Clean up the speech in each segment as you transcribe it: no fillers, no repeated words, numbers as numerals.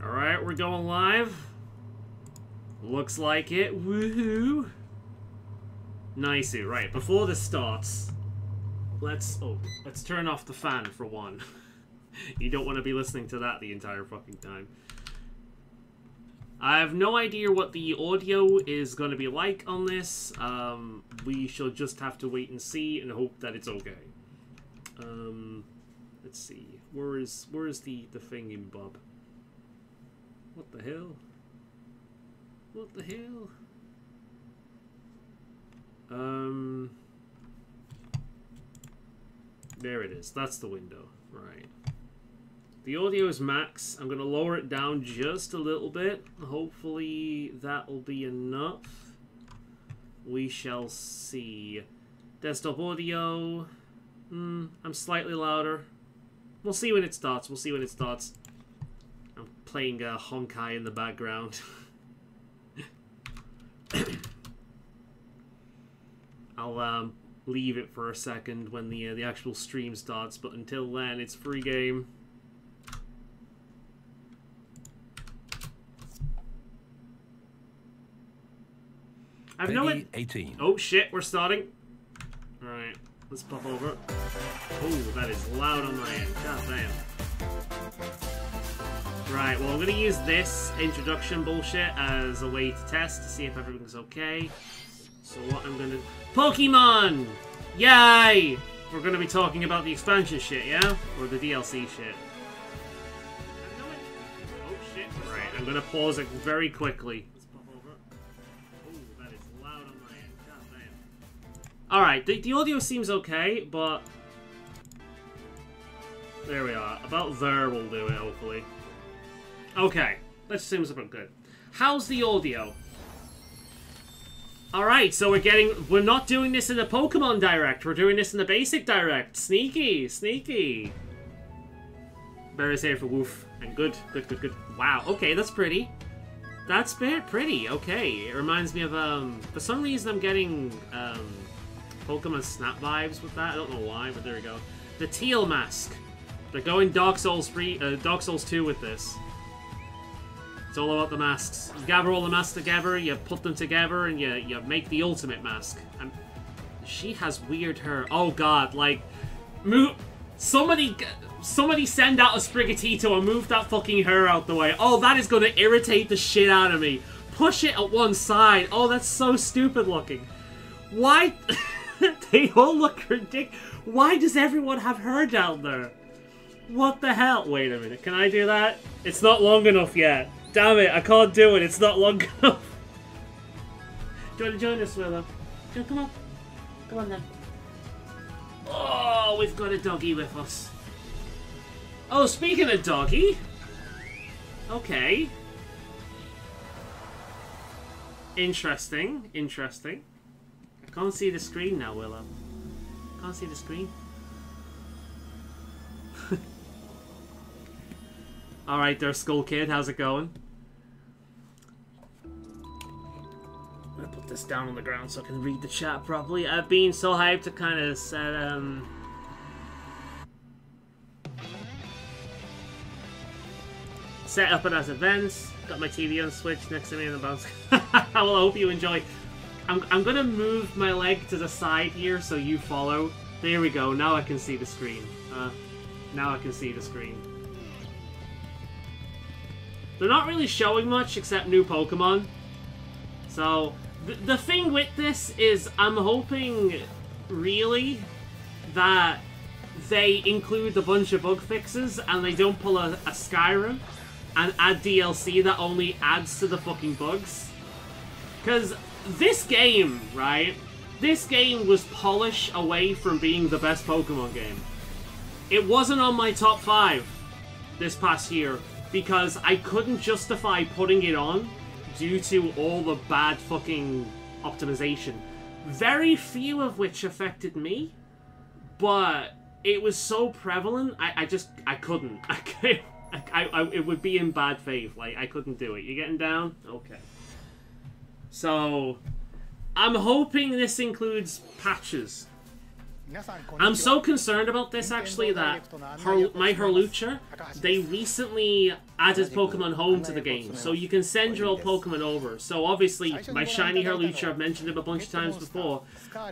Alright, we're going live. Looks like it. Woohoo! Nicey. Right, before this starts, let's turn off the fan for one. You don't want to be listening to that the entire fucking time. I have no idea what the audio is going to be like on this. We shall just have to wait and see and hope that it's okay. Let's see. Where is the thingy bob? What the hell? What the hell? There it is. That's the window. Right. The audio is max. I'm going to lower it down just a little bit. Hopefully that'll be enough. We shall see. Desktop audio. I'm slightly louder. We'll see when it starts. We'll see when it starts. I'm playing Honkai in the background. I'll leave it for a second when the actual stream starts, but until then, it's free game. I've no idea. 18. Oh shit, we're starting. All right, let's pop over. Oh, that is loud on my end. God damn. Right, well, I'm going to use this introduction bullshit as a way to test to see if everything's okay. So what I'm going to... Pokemon! Yay! We're going to be talking about the expansion shit, yeah? Or the DLC shit. Oh shit. Right, I'm going to pause it very quickly. Let's pop over. Oh, that is loud on my end. God damn. Alright, the audio seems okay, but... There we are. About there we'll do it, hopefully. Okay, that seems about good. How's the audio? Alright, so we're not doing this in the Pokemon Direct, we're doing this in the Basic Direct. Sneaky, sneaky. Bear's here for woof. And good. Wow, okay, that's pretty. That's pretty, okay. It reminds me of, for some reason I'm getting, Pokemon Snap vibes with that. I don't know why, but there we go. The teal mask. They're going Dark Souls 2 with this. It's all about the masks. You gather all the masks together, you put them together, and you make the ultimate mask. And she has weird hair. Oh god, like... Somebody send out a Sprigatito and move that fucking hair out the way. Oh, that is gonna irritate the shit out of me. Push it at one side. Oh, that's so stupid looking. Why... They all look ridiculous. Why does everyone have hair down there? What the hell? Wait a minute, can I do that? It's not long enough yet. Damn it, I can't do it, it's not long enough. Do you want to join us, Willow? Come on. Come on then. Oh, we've got a doggy with us. Oh, speaking of doggy. Okay. Interesting, interesting. I can't see the screen now, Willow. Can't see the screen. Alright there, Skull Kid, how's it going? I'm gonna put this down on the ground so I can read the chat properly. I've been so hyped to kind of set, set up it as events. Got my TV on Switch next to me in the bounce. Well, I hope you enjoy. I'm gonna move my leg to the side here so you follow. There we go, now I can see the screen. Now I can see the screen. They're not really showing much except new Pokemon. So, the thing with this is I'm hoping, really, that they include a bunch of bug fixes and they don't pull a Skyrim and add DLC that only adds to the fucking bugs. Because this game, right? This game was polished away from being the best Pokemon game. It wasn't on my top 5 this past year. Because I couldn't justify putting it on due to all the bad fucking optimization. Very few of which affected me, but it was so prevalent, I couldn't. It would be in bad faith. Like, I couldn't do it. You getting down? Okay. So, I'm hoping this includes patches. I'm so concerned about this, actually, that my Hurlucha, they recently added Pokemon Home to the game, so you can send your old Pokemon over. So obviously, my shiny Hurlucha, I've mentioned it a bunch of times before,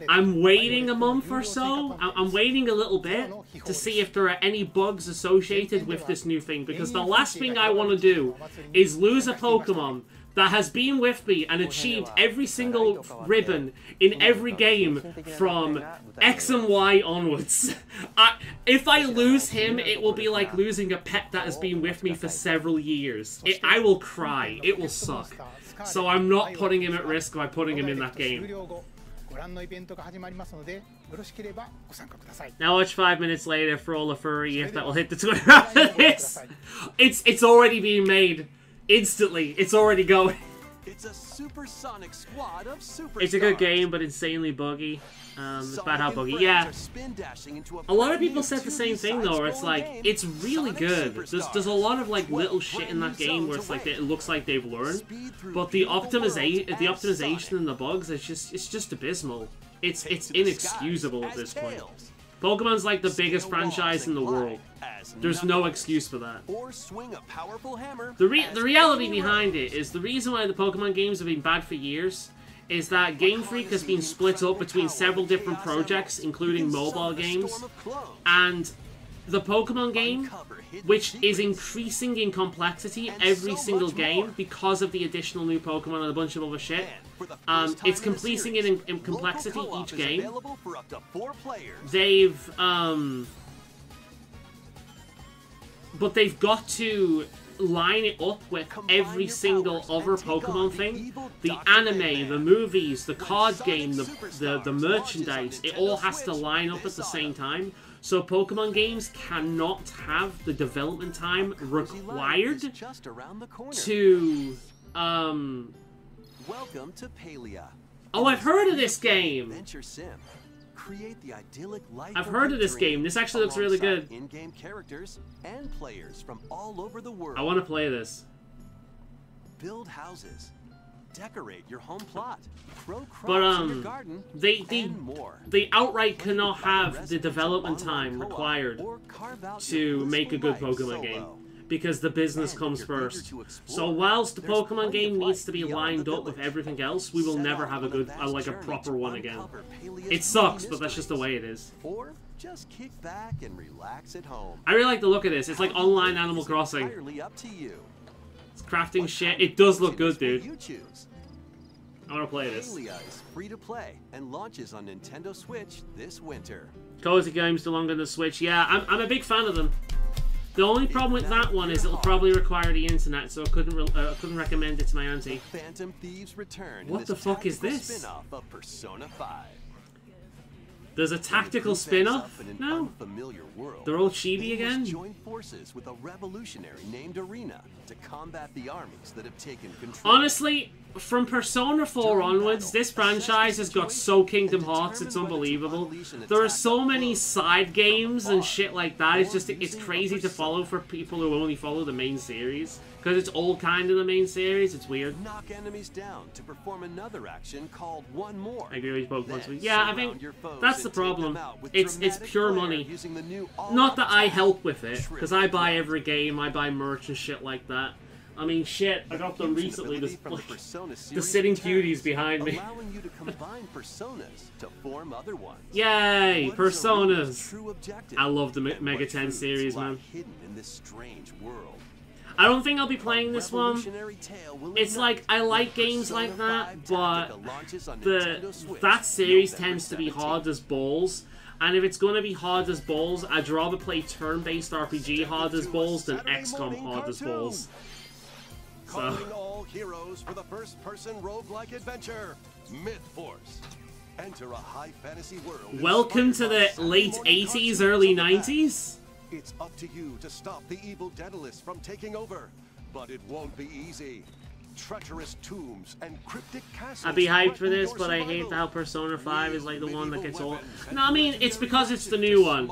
I'm waiting a month or so, I'm waiting a little bit to see if there are any bugs associated with this new thing, because the last thing I want to do is lose a Pokemon that has been with me and achieved every single ribbon in every game from X and Y onwards. If I lose him, it will be like losing a pet that has been with me for several years. I will cry. It will suck. So I'm not putting him at risk by putting him in that game. Now watch 5 minutes later for all the furry if that will hit the Twitter after this. It's already being made. Instantly, it's already going. It's a supersonic squad of superstars. It's a good game, but insanely buggy. It's bad how buggy. Yeah. A lot of people said the same thing though, where it's like it's really good. There's a lot of like little shit in that game where it's like it looks like they've learned, but the optimization and the bugs, it's just abysmal. It's inexcusable at this point. Pokemon's like the biggest franchise in the world. There's no excuse for that. The reality behind it is the reason why the Pokemon games have been bad for years is that Game Freak has been split up between several different projects, including mobile games, and the Pokemon game, which is increasing in complexity every single game because of the additional new Pokemon and a bunch of other shit. It's increasing in complexity each game. But they've got to line it up with every single other Pokemon thing. The anime, the movies, the card game, the merchandise, it all has to line up at the same time. So Pokemon games cannot have the development time required to, Welcome to Palia. Oh, I've heard of this game! Adventure Sim. Create the idyllic life I've heard of this game. This actually looks really good. In-game characters and players from all over the world. I want to play this. Build houses. Decorate your home plot. Grow crops in your garden. And more. They outright cannot have the development time required to make a good Pokemon game, because the business comes first. So whilst the Pokemon game needs to be lined up with everything else, we will never have a good, like a proper one again. It sucks, but that's just the way it is. Or just kick back and relax at home. I really like the look of this. It's like online Animal Crossing. It's crafting shit. It does look good, dude. I want to play this. Palia is free to play and launches on Nintendo Switch this winter. Cozy games no longer on the Switch. Yeah, I'm a big fan of them. The only problem with that one is it'll probably require the internet, so I couldn't recommend it to my auntie. Phantom Thieves return. What the fuck is this? Spin-off of Persona 5. There's a tactical spin-off now? They're all chibi again? Join forces with a revolutionary named Arena to combat the armies that have taken control. Honestly, from Persona 4 onwards, this franchise has got so Kingdom Hearts, it's unbelievable. There are so many side games and shit like that. It's crazy to follow for people who only follow the main series. Because it's all kind of the main series, it's weird. Knock enemies down to perform another action called One More. I agree with Pokemon. Yeah, I think that's the problem. It's pure money. Not that I help with it, because I buy every game, I buy merch and shit like that. I mean, shit, I got them recently. The Sitting Cuties behind me. Yay, Personas! I love the Mega 10 series, man. I don't think I'll be playing this one. It's like, I like games like that, but that series tends to be hard as balls. And if it's going to be hard as balls, I'd rather play turn-based RPG hard as balls than XCOM hard as balls. Calling all heroes for the first-person roguelike adventure, Myth Force. Enter a high fantasy world. Welcome to the late 80s, early 90s? It's up to you to stop the evil Daedalus from taking over, but it won't be easy. treacherous tombs and cryptic castles. I'd be hyped for this, but I hate how Persona 5 is like the one that gets old. No, I mean, it's because it's the new one.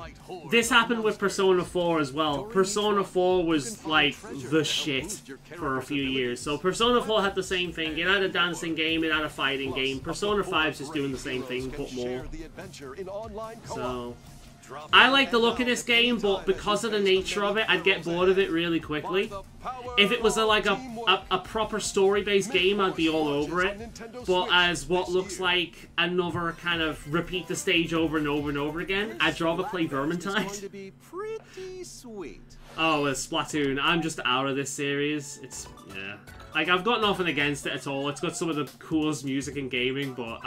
This happened with Persona 4 as well. Persona 4 was like the shit for a few years. So Persona 4 had the same thing. It had a dancing game, it had a fighting game. Persona 5's just doing the same thing, but more. So I like the look of this game, but because of the nature of it, I'd get bored of it really quickly. If it was a proper story-based game, I'd be all over it. But as what looks like another kind of repeat the stage over and over and over again, I'd rather play Vermintide. Oh, it's Splatoon. I'm just out of this series. It's, yeah. Like, I've got nothing against it at all. It's got some of the coolest music in gaming, but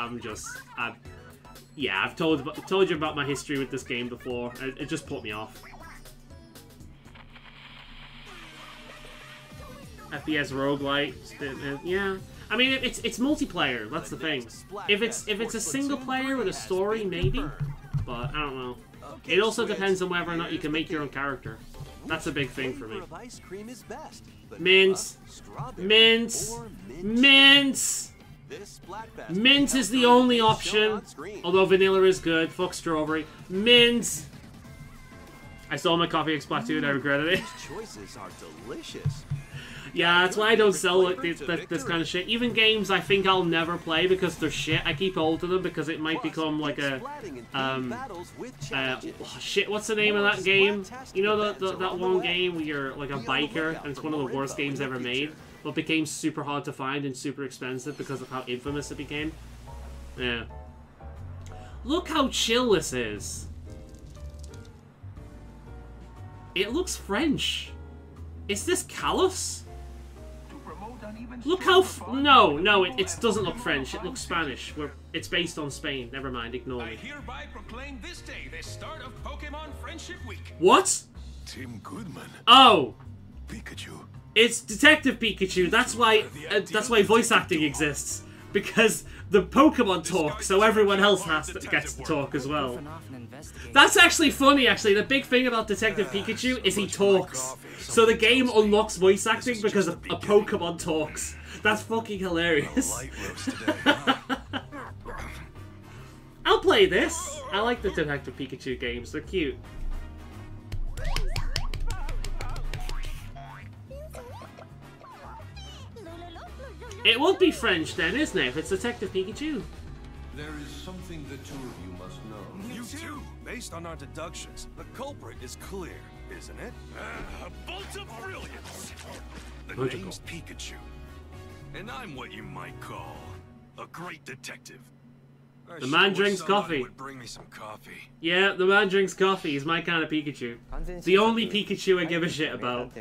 yeah, I've told you about my history with this game before. It just put me off. FPS roguelite, yeah. I mean, it's multiplayer. That's the thing. If it's a single player with a story, maybe. But I don't know. It also depends on whether or not you can make your own character. That's a big thing for me. Mint, mint, mint. Mint is the only option, although vanilla is good. Fuck strawberry. Mint. I stole my coffee in Splatoon. I regretted it. These choices are delicious. Yeah, that's why I don't sell like this kind of shit. Even games I think I'll never play because they're shit, I keep hold of them because it might become like a shit. What's the name of that game? You know that one game where you're like a biker and it's one of the worst games ever made, but became super hard to find and super expensive because of how infamous it became. Yeah. Look how chill this is. It looks French. Is this Callous? Look how no, it doesn't look French. It looks Spanish. It's based on Spain. Never mind. Ignore me. I hereby proclaim this day the start of Pokemon Friendship Week. What? Tim Goodman. Oh, Pikachu. it's Detective Pikachu. That's why voice acting exists, because the Pokemon talk, so everyone else gets to talk as well. That's actually funny. Actually, the big thing about Detective Pikachu is he talks. So the game unlocks voice acting because a Pokemon talks. That's fucking hilarious. I'll play this. I like the Detective Pikachu games. They're cute. It would be French then, isn't it, if it's Detective Pikachu? There is something the two of you must know. You too. Based on our deductions, the culprit is clear, isn't it? A bolt of brilliance. The Logical. name's Pikachu, and I'm what you might call a great detective. The man drinks coffee. Would bring me some coffee. Yeah, the man drinks coffee. He's my kind of Pikachu. The only Pikachu I give a shit about.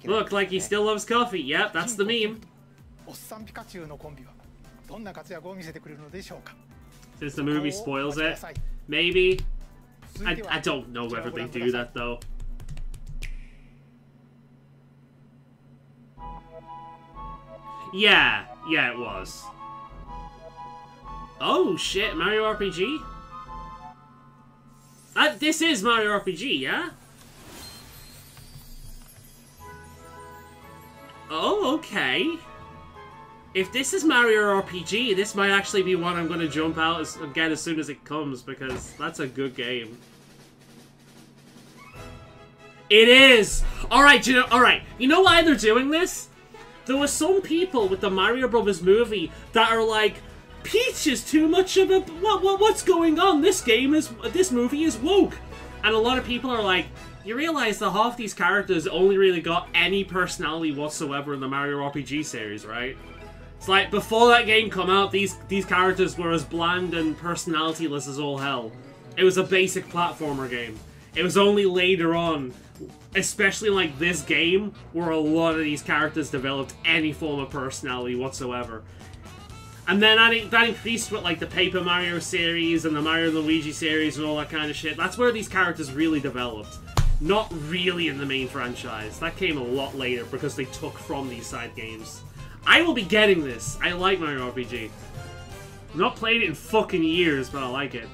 Look, like he still loves coffee. Yep, that's the meme. Since the movie spoils it. Maybe. I don't know whether they do that, though. Yeah, it was. Oh, shit, Mario RPG? This is Mario RPG, yeah? Oh, okay. If this is Mario RPG, this might actually be one I'm going to jump out again as soon as it comes, because that's a good game. It is! Alright, you know why they're doing this? There were some people with the Mario Brothers movie that are like, Peach is too much of a... What's going on? This movie is woke. And a lot of people are like, you realize that half these characters only really got any personality whatsoever in the Mario RPG series, right? It's like, before that game come out, these characters were as bland and personalityless as all hell. It was a basic platformer game. It was only later on, especially like this game, where a lot of these characters developed any form of personality whatsoever. And then that increased with like the Paper Mario series and the Mario and Luigi series and all that kind of shit. That's where these characters really developed. Not really in the main franchise. That came a lot later because they took from these side games. I will be getting this. I like Mario RPG. I've not played it in fucking years, but I like it.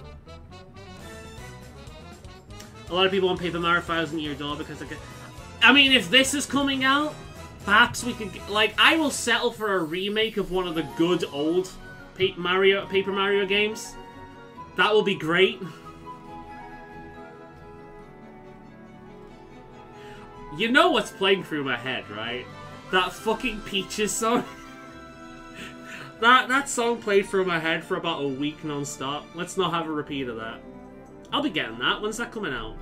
A lot of people want Paper Mario 1000 Year Door because I mean, if this is coming out, perhaps we could... Like, I will settle for a remake of one of the good old Paper Mario games. That will be great. You know what's playing through my head, right? That fucking Peaches song. That song played through my head for about a week non-stop. Let's not have a repeat of that. I'll be getting that. When's that coming out?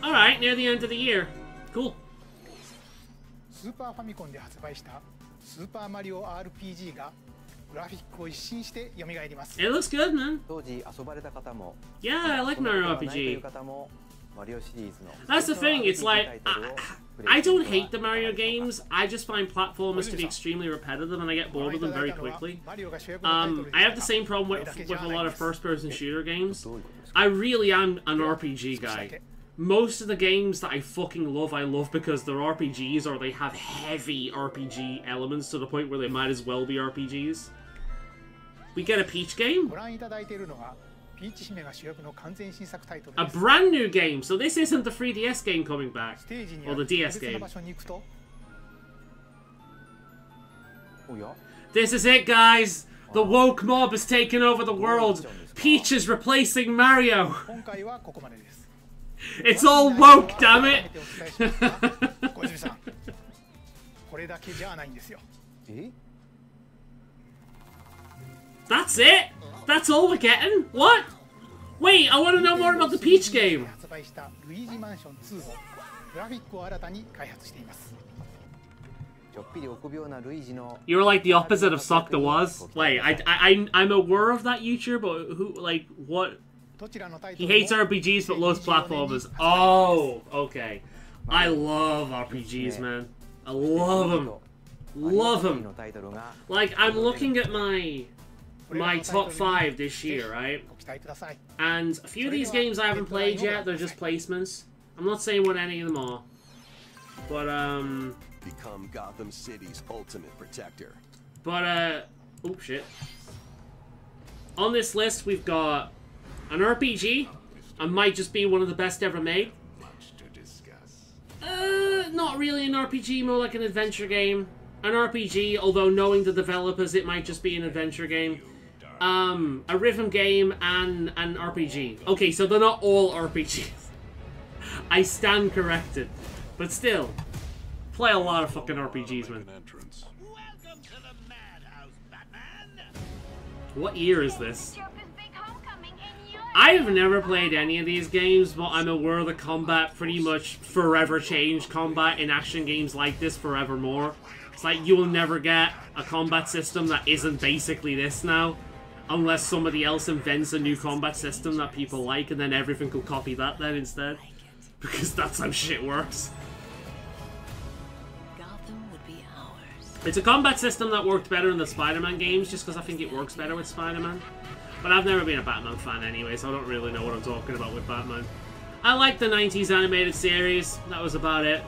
Alright, near the end of the year. Cool. Super Famicom で発売したスーパーマリオ RPG がグラフィックを一新して蘇ります。 It looks good, man. 当時遊ばれた方も Yeah, I like Mario ないとい RPG. う方もマリオシリーズの That's the thing, it's like, I don't hate the Mario games, I just find platformers to be extremely repetitive and I get bored with them very quickly. I have the same problem with a lot of first-person shooter games. I really am an RPG guy. Most of the games that I fucking love, I love because they're RPGs or they have heavy RPG elements to the point where they might as well be RPGs. We get a Peach game? A brand new game, so this isn't the 3DS game coming back, or the DS game. This is it, guys! The woke mob has taken over the world! Peach is replacing Mario! It's all woke, damn it! That's it? That's all we're getting? What? Wait, I want to know more about the Peach game. You were like the opposite of Sock the Was. Like, I'm aware of that YouTuber, but who, like, what? He hates RPGs but loves platformers. Oh, okay. I love RPGs, man. I love them. Love them. Like, I'm looking at my top 5 this year, right? And a few of these games I haven't played yet, they're just placements. I'm not saying what any of them are. But, Become Gotham City's ultimate protector. But, oh shit. On this list, we've got an RPG. I might just be one of the best ever made. Not really an RPG, more like an adventure game. An RPG, although knowing the developers, it might just be an adventure game. A rhythm game and an RPG. Okay, so they're not all RPGs. I stand corrected. But still, play a lot of fucking RPGs, man. Welcome to the madhouse, Batman. What year is this? I have never played any of these games, but I'm aware the combat pretty much forever changed combat in action games like this forevermore. It's like you will never get a combat system that isn't basically this now, unless somebody else invents a new combat system that people like, and then everything will copy that then instead. Because that's how shit works. Gotham would be ours. It's a combat system that worked better in the Spider-Man games, just because I think it works better with Spider-Man. But I've never been a Batman fan anyway, so I don't really know what I'm talking about with Batman. I liked the 90s animated series. That was about it.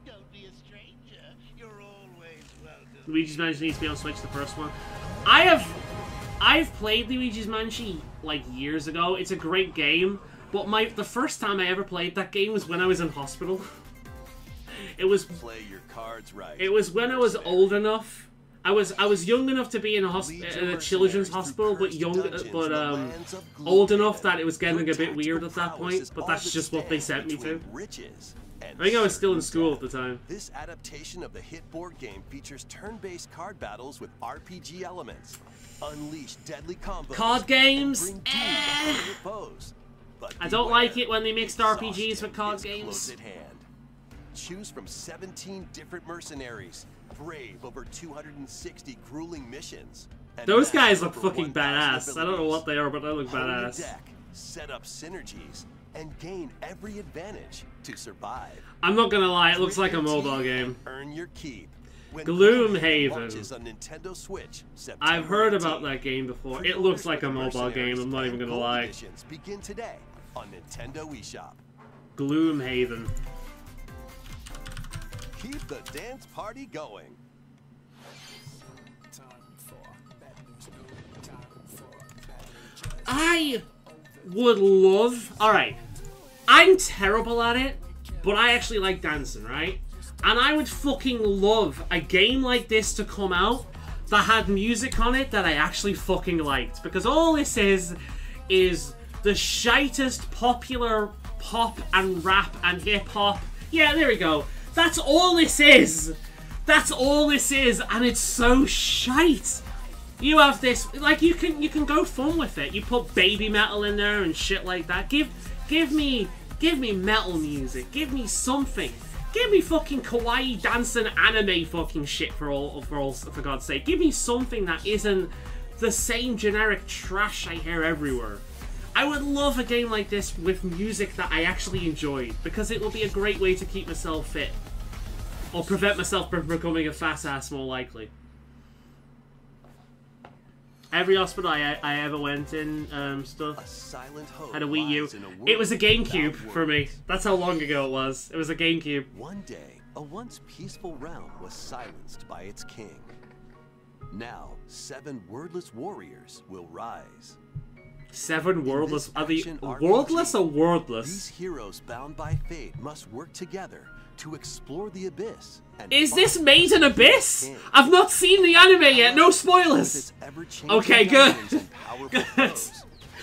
Don't be a stranger. You're always welcome. Luigi's Mansion needs to be on Switch, the first one. I've played Luigi's Mansion like years ago. It's a great game, but the first time I ever played that game was when I was in hospital. It was Play your cards right. It was when I was old enough. I was young enough to be in a children's hospital, but old enough that it was getting a bit weird at that point. But that's just what they sent me to. I think I was still in school at the time. This adaptation of the hit board game features turn-based card battles with RPG elements. Unleash deadly combos. Card games? I don't like it when they mixed RPGs with card games. Choose from 17 different mercenaries, brave over 260 grueling missions. Those guys look fucking badass. I don't know what they are, but they look badass. Set up synergies and gain every advantage to survive. I'm not gonna lie, it looks like a mobile game. Earn your keep. Gloomhaven. I've heard about that game before. It looks like a mobile game, I'm not even gonna lie. Begin today on Nintendo eShop. Gloomhaven. Keep the dance party going. Time for I would love... Alright, I'm terrible at it, but I actually like dancing, right? And I would fucking love a game like this to come out that had music on it that I actually fucking liked. Because all this is the shitest popular pop and rap and hip-hop. Yeah, there we go. That's all this is. That's all this is, and it's so shite. You have this, like, you can go fun with it. You put baby metal in there and shit like that. Give me metal music. Give me something. Give me fucking kawaii dancing anime fucking shit for God's sake. Give me something that isn't the same generic trash I hear everywhere. I would love a game like this with music that I actually enjoyed, because it will be a great way to keep myself fit. Or prevent myself from becoming a fat ass more likely. Every hospital I ever went in, stuff, had a Wii U. It was a GameCube for me. That's how long ago it was. It was a GameCube. One day, a once peaceful realm was silenced by its king. Now, 7 wordless warriors will rise. 7 wordless? Are they wordless or wordless? These heroes bound by fate must work together to explore the abyss. Is this Made in Abyss? I've not seen the anime yet, no spoilers! Okay, good. Good.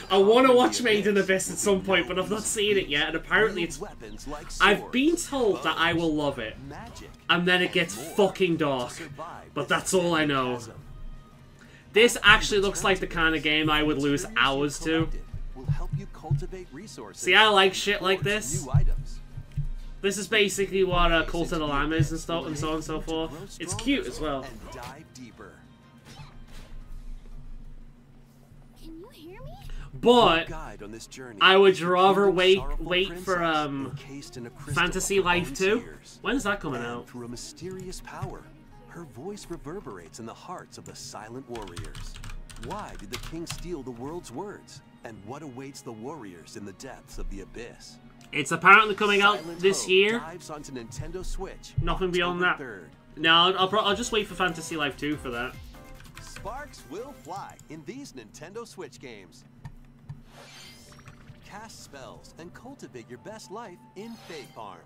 I want to watch Made in Abyss at some point, but I've not seen it yet, and apparently it's... I've been told that I will love it, and then it gets fucking dark, but that's all I know. This actually looks like the kind of game I would lose hours to. See, I like shit like this. This is basically what Cult of the Lamb is and so on and so forth. It's cute as well. Can you hear me? But I would rather wait for Fantasy Life 2. When's that coming out? Through a mysterious power, her voice reverberates in the hearts of the silent warriors. Why did the king steal the world's words? And what awaits the warriors in the depths of the abyss? It's apparently coming out this year. Onto Nintendo Switch, nothing beyond that. 3rd. No, I'll just wait for Fantasy Life 2 for that. Sparks will fly in these Nintendo Switch games. Cast spells and cultivate your best life in Faolan.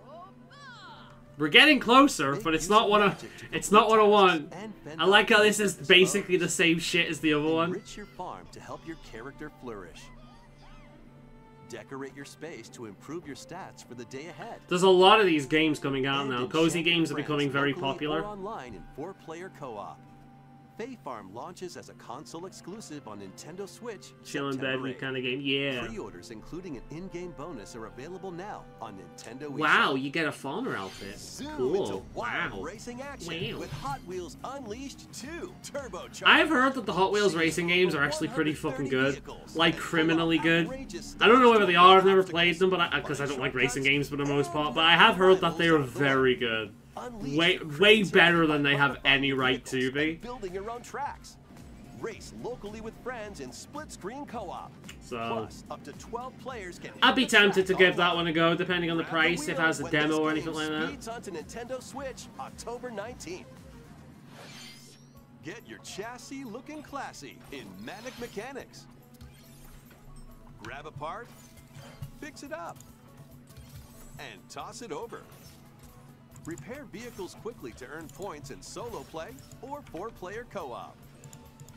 We're getting closer, but it's not what I want. I like how this is basically the same shit as the other one. Enrich your farm to help your character flourish. Decorate your space to improve your stats for the day ahead. There's a lot of these games coming out now. Cozy games are becoming very popular. Online in 4-player co-op. Faolan launches as a console exclusive on Nintendo Switch. Chill in bed kind of game, yeah. Pre-orders including an in-game bonus are available now on Nintendo. Wow, you get a farmer outfit. Cool. Wow. Racing action with Hot Wheels Unleashed 2 Turbocharged. I've heard that the Hot Wheels racing games are actually pretty fucking good, like criminally good. I don't know whether they are. I've never played them, but because I don't like racing games for the most part. But I have heard that they are very good. Way better than they have any right to be. Building your own tracks. Race locally with friends in split-screen co-op. So, plus, up to 12 players can I'd be tempted to give that one a go, depending on the price, if it has a demo or anything like that. Onto Nintendo Switch, October 19th. Get your chassis looking classy in Manic Mechanics. Grab a part, fix it up, and toss it over. Repair vehicles quickly to earn points in solo play or 4-player co-op.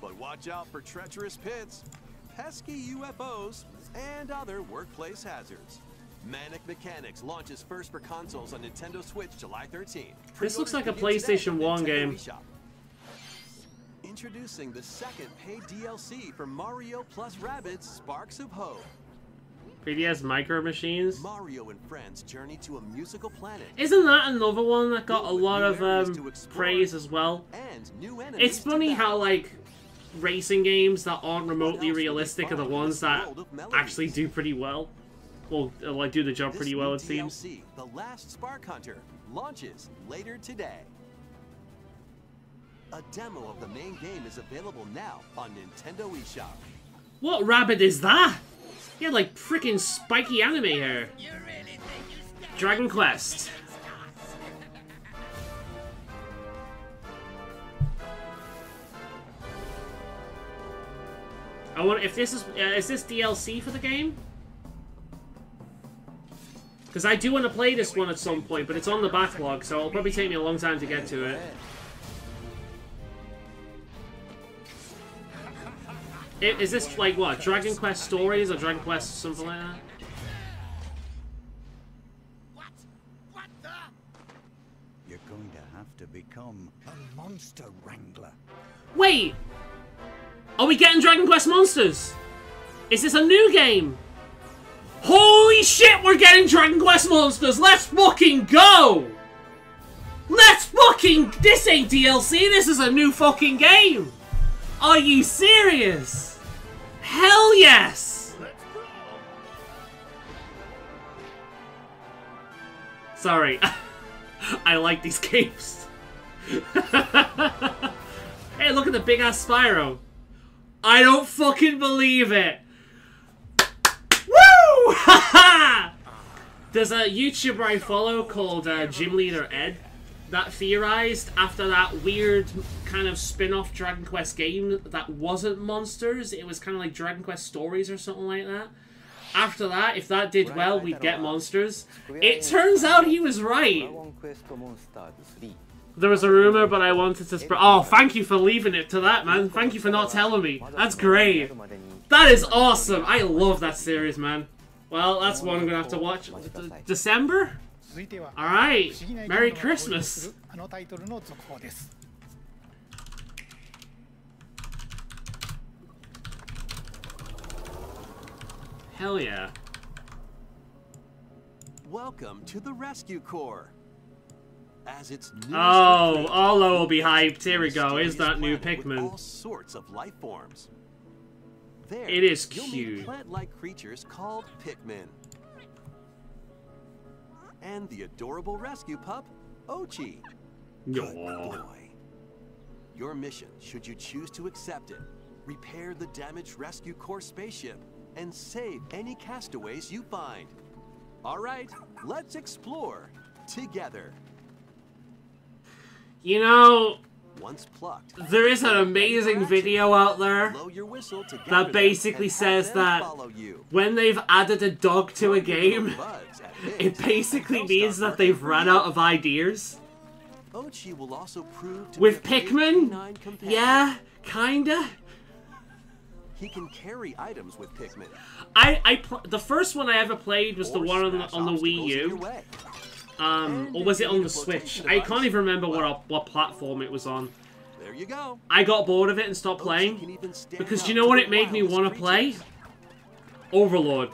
But watch out for treacherous pits, pesky UFOs, and other workplace hazards. Manic Mechanics launches first for consoles on Nintendo Switch July 13th. This looks like a PlayStation 1 game. Introducing the second paid DLC for Mario plus Rabbids Sparks of Hope. 3DS Micro Machines. Mario and friends journey to a musical planet. Isn't that another one that got a lot of praise as well? It's funny how like racing games that aren't remotely realistic are the ones that actually do pretty well. Well, like do the job pretty well, it seems. The Last Spark Hunter launches later today. A demo of the main game is available now on Nintendo eShop. What rabbit is that? He had like freaking spiky anime hair. Dragon Quest. I wonder if this is this DLC for the game? Because I do want to play this one at some point, but it's on the backlog, so it'll probably take me a long time to get to it. Is this like what? Dragon Quest Stories or Dragon Quest something like that? What the? You're going to have to become a monster wrangler. Wait! Are we getting Dragon Quest Monsters? Is this a new game? Holy shit, we're getting Dragon Quest Monsters! Let's fucking go! Let's fucking... This ain't DLC, this is a new fucking game! Are you serious? Hell yes! Sorry. I like these games. Hey, look at the big ass Spyro. I don't fucking believe it. Woo! Haha! There's a YouTuber I follow called Gym Leader Ed that theorized after that weird kind of spin-off Dragon Quest game that wasn't Monsters, it was kind of like Dragon Quest Stories or something like that. After that, if that did well, we'd get Monsters. It turns out he was right. There was a rumor, but I wanted to spread. Oh, thank you for leaving it to that, man. Thank you for not telling me. That's great. That is awesome. I love that series, man. Well, that's one I'm gonna have to watch. December? Alright. Merry Christmas. Hell yeah. Welcome to the Rescue Corps. As its oh, Olo will be hyped. Here we go. Is that new Pikmin? All sorts of life forms. There, it is you'll cute. meet plant-like creatures called Pikmin. And the adorable rescue pup, Ochi. Good boy. Your mission, should you choose to accept it, repair the damaged Rescue Corps spaceship and save any castaways you find. All right, let's explore together. You know, once plucked, there is an amazing video out there that basically says that when they've added a dog to a game, it basically means that they've run out of ideas. With Pikmin, yeah, kinda. He can carry items with Pikmin. The first one I ever played was the one on the Wii U. Or was it on the Switch? I can't even remember what platform it was on. There you go. I got bored of it and stopped playing. Because you know what it made me want to play? Overlord.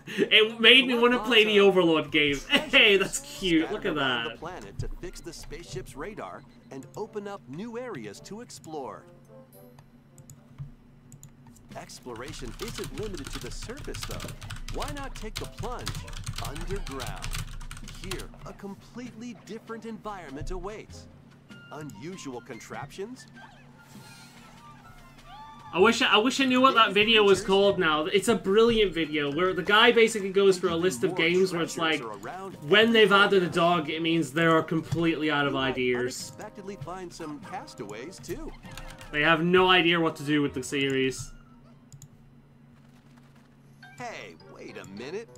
It made me want to play the Overlord games. Hey, that's cute. Look at that. The planet to fix the spaceship's radar and open up new areas to explore. Exploration isn't limited to the surface, though. Why not take the plunge underground? Here, a completely different environment awaits. Unusual contraptions. I wish I knew what that video was called now. It's a brilliant video where the guy basically goes through a list of games where it's like, when they've added a dog, it means they're completely out of ideas. Unexpectedly find some castaways too. They have no idea what to do with the series. Hey, wait a minute.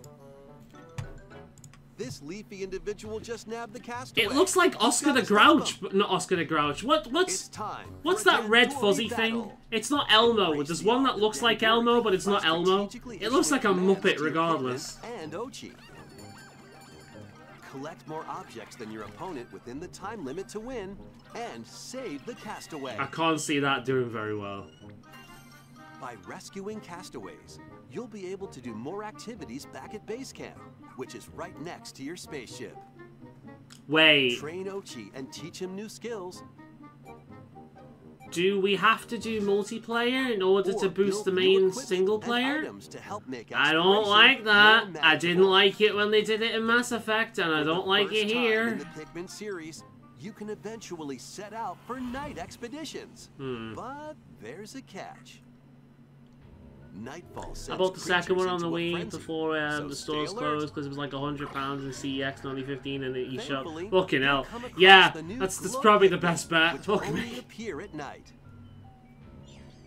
This leafy individual just nabbed the castaway. It looks like Oscar the Grouch, but not Oscar the Grouch. What's that red fuzzy thing? It's not Elmo. There's one that looks like Elmo, but it's not Elmo. It looks like a Muppet regardless. And Ochi. Collect more objects than your opponent within the time limit to win, and save the castaway. I can't see that doing very well. By rescuing castaways, you'll be able to do more activities back at base camp, which is right next to your spaceship. Wait. Train Ochi and teach him new skills. Do we have to do multiplayer in order to boost the main single player? I don't like that. I didn't like it when they did it in Mass Effect, and I don't like it here. In the Pikmin series, you can eventually set out for night expeditions. But there's a catch. Nightfall. I bought the second one on the Wii before the stores closed because it was like £100 in CEX 2015 and the eShop. Fucking hell. Yeah, that's probably the best bet. Fuck me.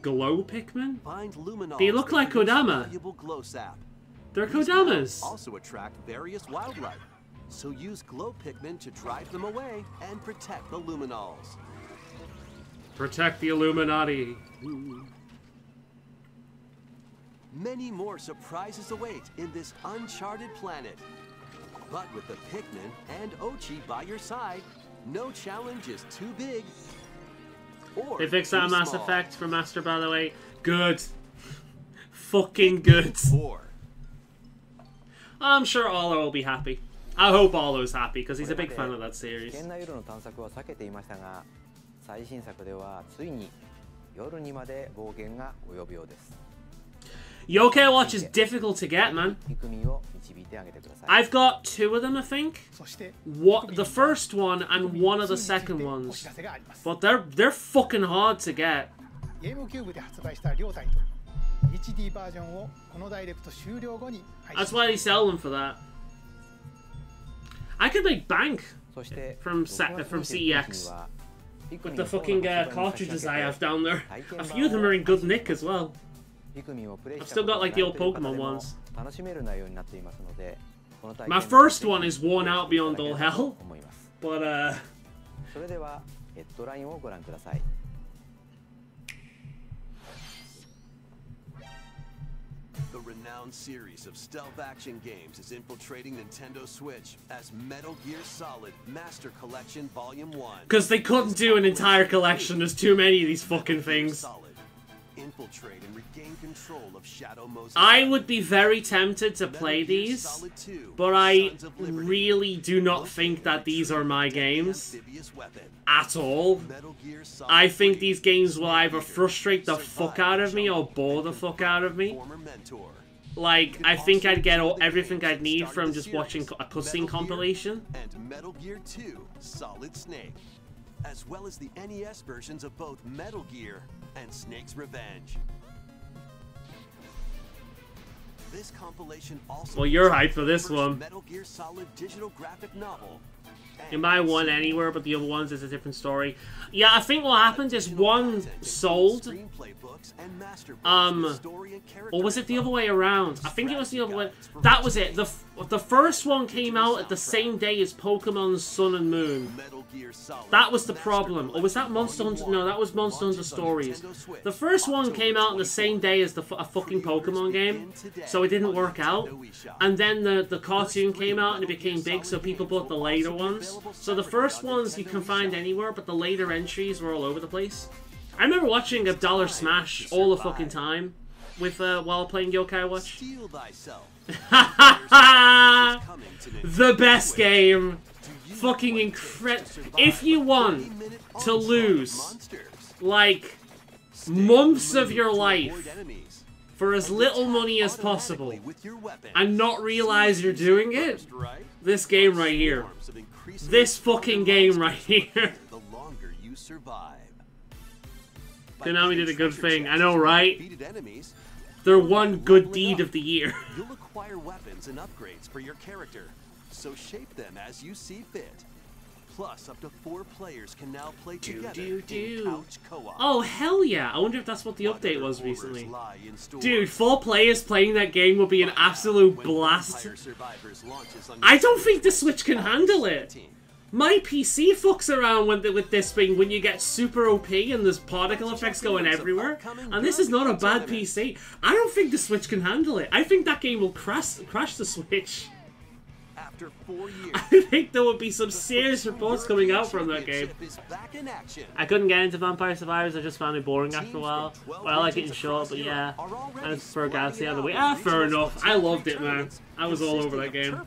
glow Pikmin? Find luminals They look like that produce Kodama. valuable glow sap. They're These Kodamas. also attract various wildlife, so use glow Pikmin to drive them away and protect the luminals. Protect the Illuminati. Many more surprises await in this uncharted planet. But with the Pikmin and Ochi by your side, no challenge is too big or They fixed that too Mass small. Effect for Master, by the way. Good. Fucking good. 4. I'm sure Olo will be happy. I hope Olo's happy, because he's a big fan of that 危 series. 険な夜の探索は避けていましたが、最新作ではついに夜にまで冒険が及ぶようです。 Yokai Watch is difficult to get, man. ピクミンを導いてあげてください。 I've got 2 of them, I think. そして What the first one and one of the second お ones. 知らせがあります。 But they're fucking hard to get. ゲームキューブで発売した両タイトル HD バージョンをこのダイレクト終了後に配 That's 信。 why they sell them for that. I could make bank そして from CEX. With the fucking cartridges I have down there. A few of them are in good nick as well. I've still got like the old Pokemon ones. 楽しめる内容になっていますので、この体験 My first one is worn out beyond all hell. 思います。 But それではヘッドラインをご覧ください。 The renowned series of stealth action games is infiltrating Nintendo Switch as Metal Gear Solid Master Collection Volume 1. because they couldn't do an entire collection, there's too many of these fucking things. Solid. Infiltrate and regain control of Shadow Moses. I would be very tempted to play Metal Gear these, Solid 2, but I Sons of Liberty. really do not think that these are my games Amphibious weapon. at all. Metal Gear Solid I think 3, these games will either Leader, frustrate the fuck out of me or Jungle, bore the and fuck out of me. former mentor. Like, I think I'd get everything I'd need from just watching a Metal cutscene Gear compilation. And Metal Gear 2 Solid Snake, as well as the NES versions of both Metal Gear and Snake's Revenge. This compilation also Well, you're features hyped for the this first one. Metal Gear Solid digital graphic novel. You buy one anywhere, but the other ones is a different story. Yeah, I think what happened is one sold. Or was it the other way around? I think it was the other way. That was it. The first one came out at the same day as Pokemon Sun and Moon. That was the problem. Or was that Monster Hunter? No, that was Monster Hunter Stories. The first one came out on the same day as a fucking Pokemon game, so it didn't work out. And then the cartoon came out and it became big, so people bought the later ones. So the first ones you can find anywhere, but the later entries were all over the place. I remember watching a $1 Smash all the fucking time with while playing Yokai Watch. The best game. Fucking incredible. If you want to lose like months of your life for as little money as possible and not realize you're doing it, this game right here. This fucking game right here. Konami did a good thing. I know, right? Their one good deed of the year. You'll acquire weapons and upgrades for your character, so shape them as you see fit. Plus, up to 4 players can now play together in couch co-op. Oh, hell yeah. I wonder if that's what the update was recently. Dude, 4 players playing that game would be an absolute blast. I don't think the Switch can handle it. My PC fucks around with this thing when you get super OP and there's particle effects going everywhere. And this is not a bad PC. I don't think the Switch can handle it. I think that game will crash the Switch. After 4 years, I think there would be some serious reports coming out from that game. I couldn't get into Vampire Survivors, I just found it boring after a while. Well, I like it in short, but yeah. And it's for Galaxy out of the way. Ah, fair enough. I loved it, man. I was all over that game.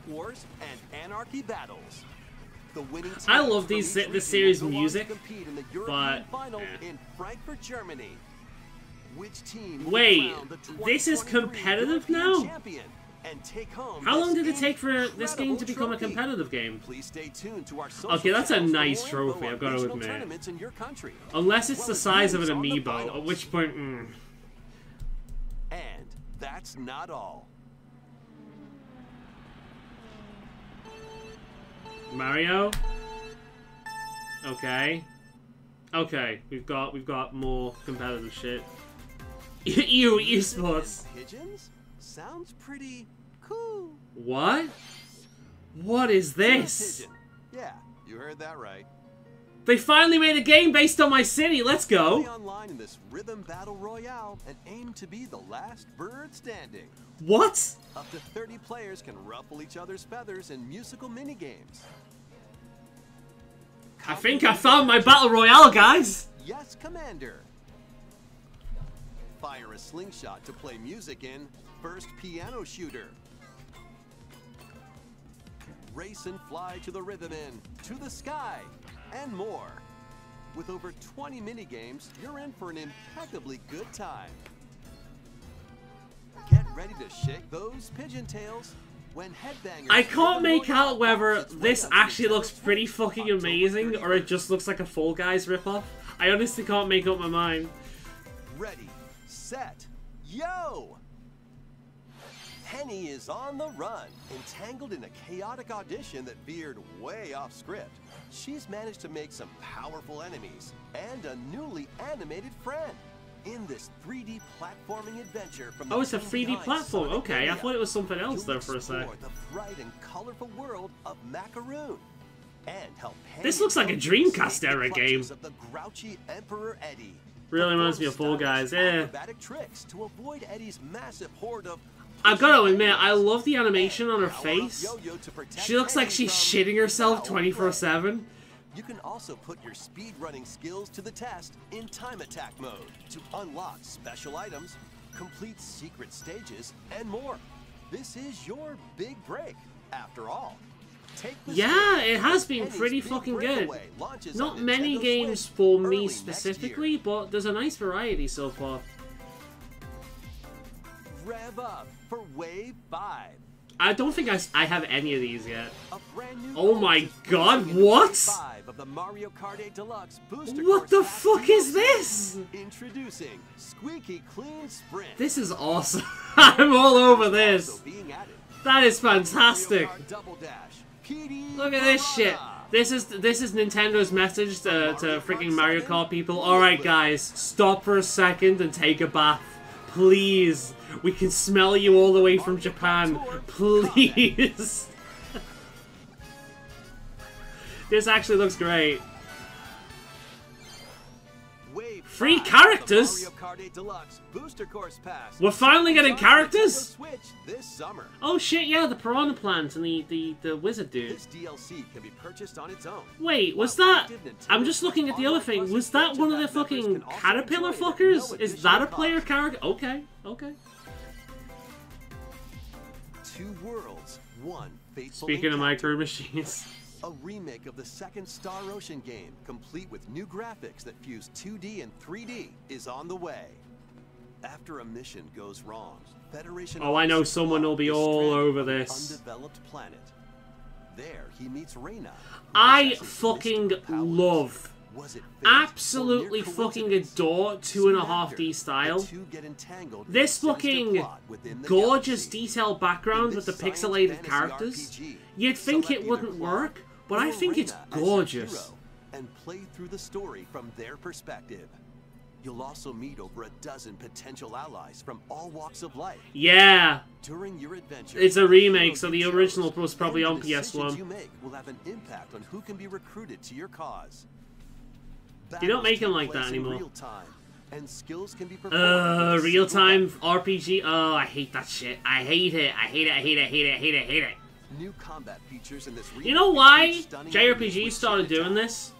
I love this series' music, but wait, this is competitive now? How long did it take for this game to become a competitive game? Okay, that's a nice trophy, I've got to admit. Unless it's the size of an amiibo, at which point, And that's not all. Mario? Okay. Okay, we've got more competitive shit. You esports. Pigeons? Sounds pretty cool. What? What is this? Pigeon. Yeah, you heard that right. They finally made a game based on my city. Let's go. Play online in this rhythm battle royale and aim to be the last bird standing. What? Up to 30 players can ruffle each other's feathers in musical minigames. I think I found my battle royale, guys. Yes, Commander. Fire a slingshot to play music in First Piano Shooter. Race and fly to the rhythm in To the Sky, and more. With over 20 minigames, you're in for an impeccably good time. Get ready to shake those pigeon tails when headbangers... I can't make out whether this actually looks pretty fucking amazing or it just looks like a Fall Guys ripoff. I honestly can't make up my mind. Ready, set, yo! Penny is on the run, entangled in a chaotic audition that veered way off script. She's managed to make some powerful enemies and a newly animated friend in this 3D platforming adventure from Oh, it's a 3D platform. Sonic Okay, I Mania. thought it was something else You'll there for a sec. explore the bright and colorful world of Macaroon and help Penny This looks like a Dreamcast escape the era game. clutches of the grouchy Emperor Eddie. Really reminds me of Fall Perform Guys, stylish yeah. acrobatic tricks to avoid Eddie's massive horde of... I've got to admit, I love the animation on her face. She looks like she's shitting herself 24/7. You can also put your speedrunning skills to the test in time attack mode to unlock special items, complete secret stages, and more. This is your big break, after all. Take the Yeah, stage. it has been Penny's pretty Big fucking good. Breakaway launches Not on many Nintendo games Switch for early me next specifically, year. but there's a nice variety so far. Rev up for Wave 5. I don't think I have any of these yet. A brand new Oh my course is god, racing into what? Wave 5 of the Mario Kart 8 Deluxe Booster What Course the Pack fuck is DLC. this? Introducing Squeaky Clean Sprint. This is awesome. I'm all over this. Also being added, That is fantastic. Mario Kart Double Dash, PD Look at this shit. Piranha. This is Nintendo's message to freaking Mario Kart people. Alright guys, stop for a second and take a bath. Please. We can smell you all the way from Japan. Please. This actually looks great. Wave Free 5 of the characters? Mario Kart 8 Deluxe Booster Course Pass. We're finally getting It's on Nintendo characters? Switch this summer. Oh shit, yeah, the piranha plant and the wizard dude. This DLC can be purchased on its own. Wait, was While that... active Nintendo I'm just looking at the other thing. Online Was Plus that one of the expansion fucking members can also caterpillar enjoy it at fuckers? no Is that a additional player cost. character? Okay, okay. 2 worlds, 1 faithful Speaking of encounter. micro machines. A remake of the second Star Ocean game, complete with new graphics that fuse 2D and 3D, is on the way. After a mission goes wrong, Federation Oh, I know officers someone will be is all stranded over on an this. undeveloped planet. There, he meets Reyna. who I possesses fucking mystical powers. love, Was it fate or absolutely mere fucking coincidence? adore Soon 2.5D after, style. the two get entangled in a This sinister fucking plot within the gorgeous galaxy. detailed background In with the this science pixelated fantasy characters. RPG, You'd think select it wouldn't either Claude work, but I or think it's Reyna as your gorgeous. hero and play through the story from their perspective. You'll also meet over a dozen potential allies from all walks of life. Yeah, During your adventure, it's a remake, the so hero the you original chose was probably and on the decisions PS1. you make will have an impact on who can be recruited to your cause. You don't Battles make 'em take like that place in anymore. real time, and skills can be performed with a Real-time single RPG? Oh, I hate that shit. I hate it. I hate it, I hate it, I hate it, I hate it, I hate it. button. New combat features in this You know remake why include stunning enemies JRPGs with started shit doing attack. this?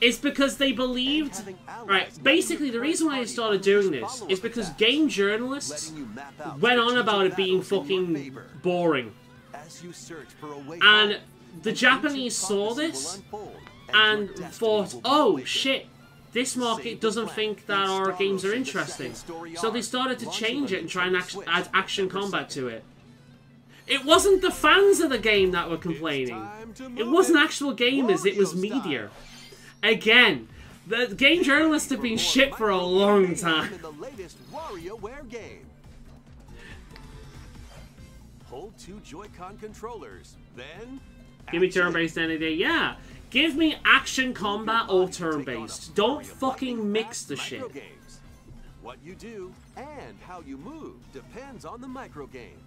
It's because they believed... Having allies Right, letting basically your the reason why they party started unleash doing this follow-up is because attacks, game journalists letting you map out went on strategic about it being battles in your fucking favor. boring. As you search for a way And home, the an Japanese ancient saw prophecy this will unfold, and your destiny thought, will be oh awakened. shit, this market Save the doesn't planet think that in our Star games are Ocean, the interesting. second story So they arc, started to launching change on it and try and Nintendo Switch add action December combat 2nd. to it. It wasn't the fans of the game that were complaining. time to It move wasn't it. actual gamers, it was Wario media. Again, the game journalists have been shit for a long time. In the latest WarioWare game. Hold 2 Joy-Con controllers, then Give me action. turn-based any day. Yeah. Give me action combat or turn-based. Don't fucking mix the shit. What you do and how you move depends on the microgame.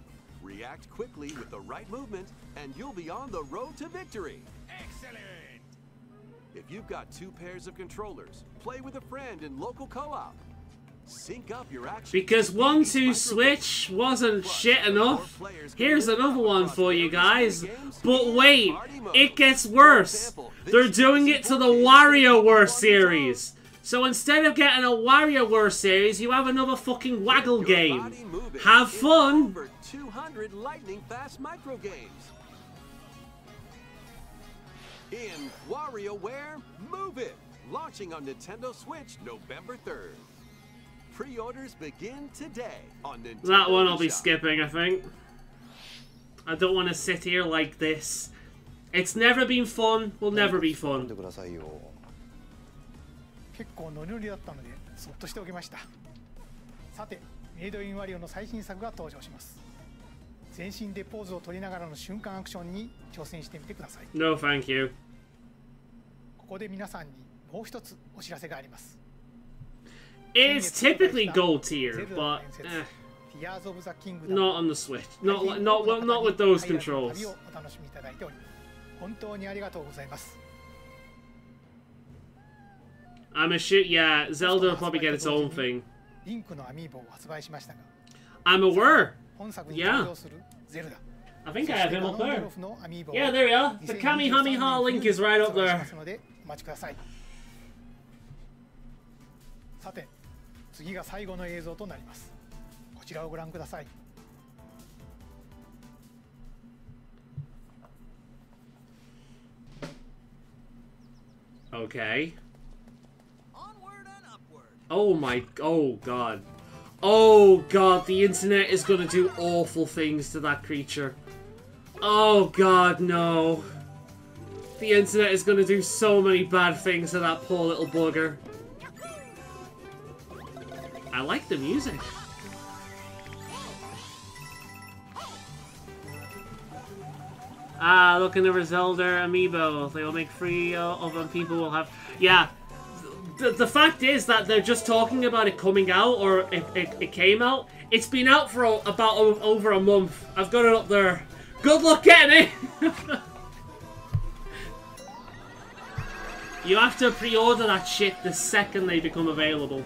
React quickly with the right movement, and you'll be on the road to victory. Excellent! If you've got 2 pairs of controllers, play with a friend in local co-op. Sync up your action. Because 1-2 switch wasn't shit enough. Here's another one for you guys. But wait, it gets worse. They're doing it to the WarioWare series. So instead of getting a WarioWare series, you have another fucking Waggle game. Have fun. Over 200 lightning-fast microgames. In WarioWare, Move It! Launching on Nintendo Switch November 3rd. Pre-orders begin today on Nintendo. That one I'll be Shop. skipping, I think. I don't want to sit here like this. It's never been fun, will never be fun. 結構ノリノリだったのでそっとしておきました。さて、メイドインワリオの最新作が登場します。全身でポーズを取りながらの瞬間アクションに挑戦してみてください。No, thank you. ここで皆さんにもう一つお知らせがあります。 It's typically gold tier, but not on the Switch. Not with those controls. お楽しみいただいており、本当にありがとうございます。 I'm a shit. Yeah, Zelda will probably get its own thing. リンクのアミーボを発売しましたが、 I'm aware. 本作に登場するゼルダ。 I think I have him up there. Yeah, there we are. The Kamehameha Link is right up there. お待ちください。さて、次が最後の映像となります。こちらをご覧ください。 Okay. Oh my, oh god. Oh god, the internet is gonna do awful things to that creature. Oh god, no. The internet is gonna do so many bad things to that poor little bugger. I like the music. Ah, looking over Zelda amiibo. They will make 3 of them. People will have... Yeah. The fact is that they're just talking about it coming out, or it came out. It's been out for about over a month. I've got it up there. Good luck getting it! You have to pre-order that shit the second they become available.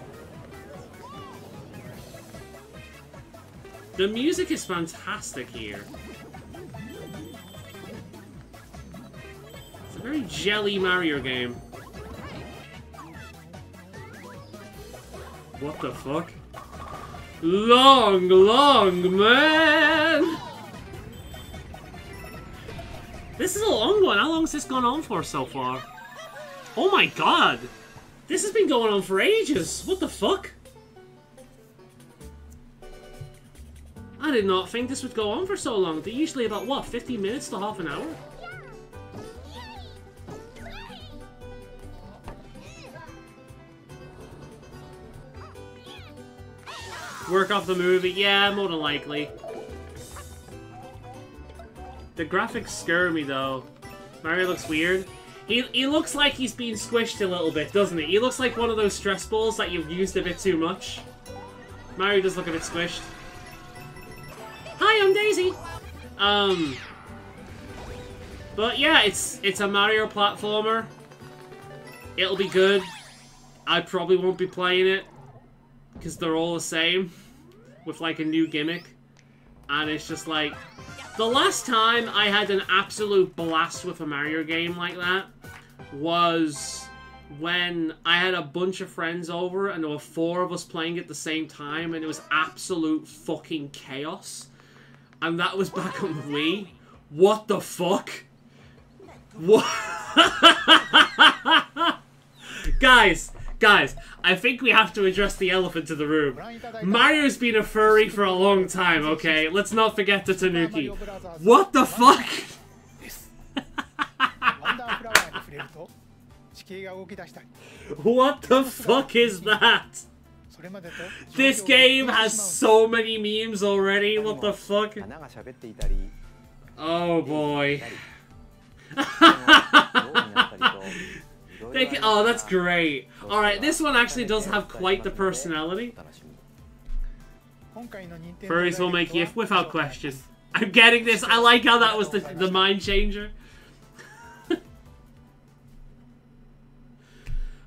The music is fantastic here. It's a very jelly Mario game. What the fuck? Long, man! This is a long one. How long has this gone on for so far? Oh my god! This has been going on for ages. What the fuck? I did not think this would go on for so long. They're usually about, what, 15 minutes to half an hour? Work off the movie? Yeah, more than likely. The graphics scare me, though. Mario looks weird. He looks like he's been squished a little bit, doesn't he? He looks like one of those stress balls that you've used a bit too much. Mario does look a bit squished. Hi, I'm Daisy! But yeah, it's a Mario platformer. It'll be good. I probably won't be playing it, because they're all the same, with like a new gimmick. And it's just like, the last time I had an absolute blast with a Mario game like that was when I had a bunch of friends over and there were 4 of us playing at the same time, and it was absolute fucking chaos. And that was back on Wii. What the fuck? What? Guys, I think we have to address the elephant in the room. Mario's been a furry for a long time, okay? Let's not forget the Tanuki. What the fuck? What the fuck is that? This game has so many memes already. What the fuck? Oh, that's great. Alright, this one actually does have quite the personality. Furries will make Yif without question. I'm getting this. I like how that was the mind changer.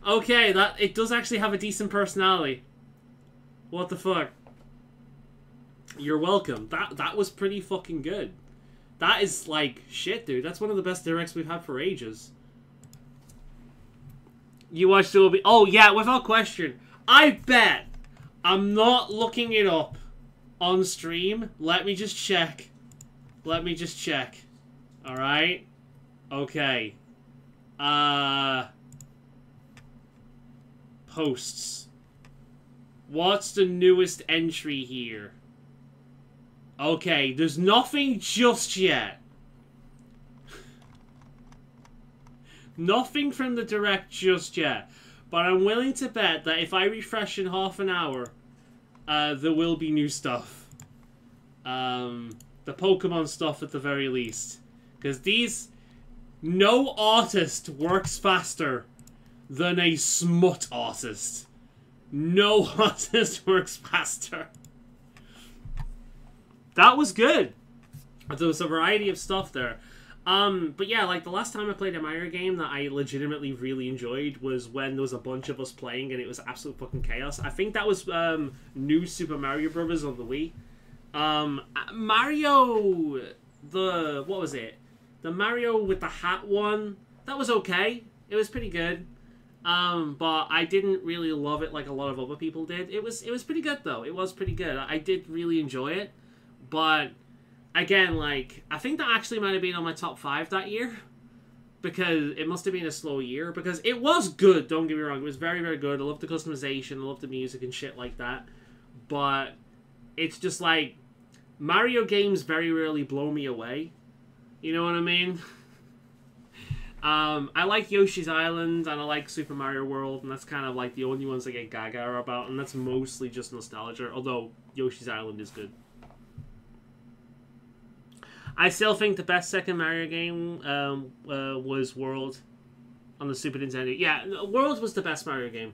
Okay, it does actually have a decent personality. What the fuck? You're welcome. That was pretty fucking good. That is like shit, dude. That's one of the best directs we've had for ages. You watched it? Oh yeah, without question. I bet. I'm not looking it up on stream. Let me just check. Let me just check. All right. Okay. Posts. What's the newest entry here? Okay, there's nothing just yet. Nothing from the direct just yet. But I'm willing to bet that if I refresh in half an hour, there will be new stuff. The Pokemon stuff at the very least. Because no artist works faster than a smut artist. No artist works faster. That was good. There was a variety of stuff there. But yeah, like the last time I played a Mario game that I legitimately really enjoyed was when there was a bunch of us playing and it was absolute fucking chaos. I think that was New Super Mario Brothers on the Wii. Mario, what was it? The Mario with the hat one, that was okay. It was pretty good. But I didn't really love it like a lot of other people did. It was pretty good though. It was pretty good. I did really enjoy it. But again, like, I think that actually might have been on my top 5 that year. Because it must have been a slow year. Because it was good, don't get me wrong. It was very, very good. I loved the customization. I loved the music and shit like that. But it's just like, Mario games very rarely blow me away. You know what I mean? I like Yoshi's Island and I like Super Mario World. And that's kind of like the only ones I get gaga about. And that's mostly just nostalgia. Although Yoshi's Island is good. I still think the best second Mario game was World on the Super Nintendo. Yeah, World was the best Mario game.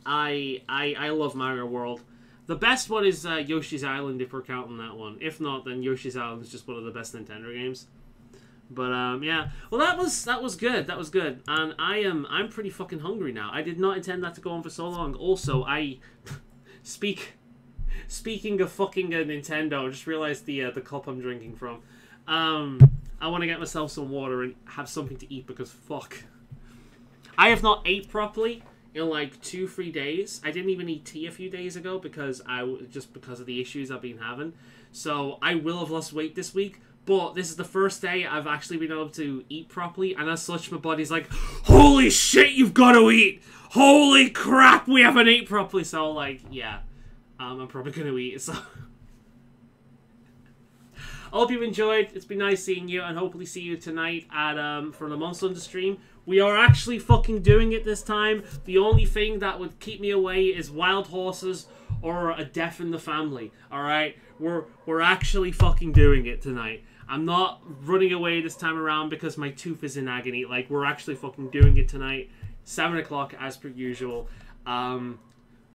I love Mario World. The best one is Yoshi's Island if we're counting that one. If not, then Yoshi's Island is just one of the best Nintendo games. But yeah, well that was good. That was good, and I'm pretty fucking hungry now. I did not intend that to go on for so long. Also, Speaking of fucking Nintendo, I just realized the cup I'm drinking from. I want to get myself some water and have something to eat because fuck. I have not ate properly in like 2-3 days. I didn't even eat tea a few days ago because of the issues I've been having. So I will have lost weight this week, but this is the first day I've actually been able to eat properly, and as such my body's like, holy shit, you've got to eat! Holy crap, we haven't eaten properly! So like, yeah. I'm probably going to eat, so... I hope you enjoyed. It's been nice seeing you, and hopefully see you tonight at for the Monster Hunter stream. We are actually fucking doing it this time. The only thing that would keep me away is wild horses or a death in the family. Alright? We're actually fucking doing it tonight. I'm not running away this time around because my tooth is in agony. Like, we're actually fucking doing it tonight. 7 o'clock as per usual.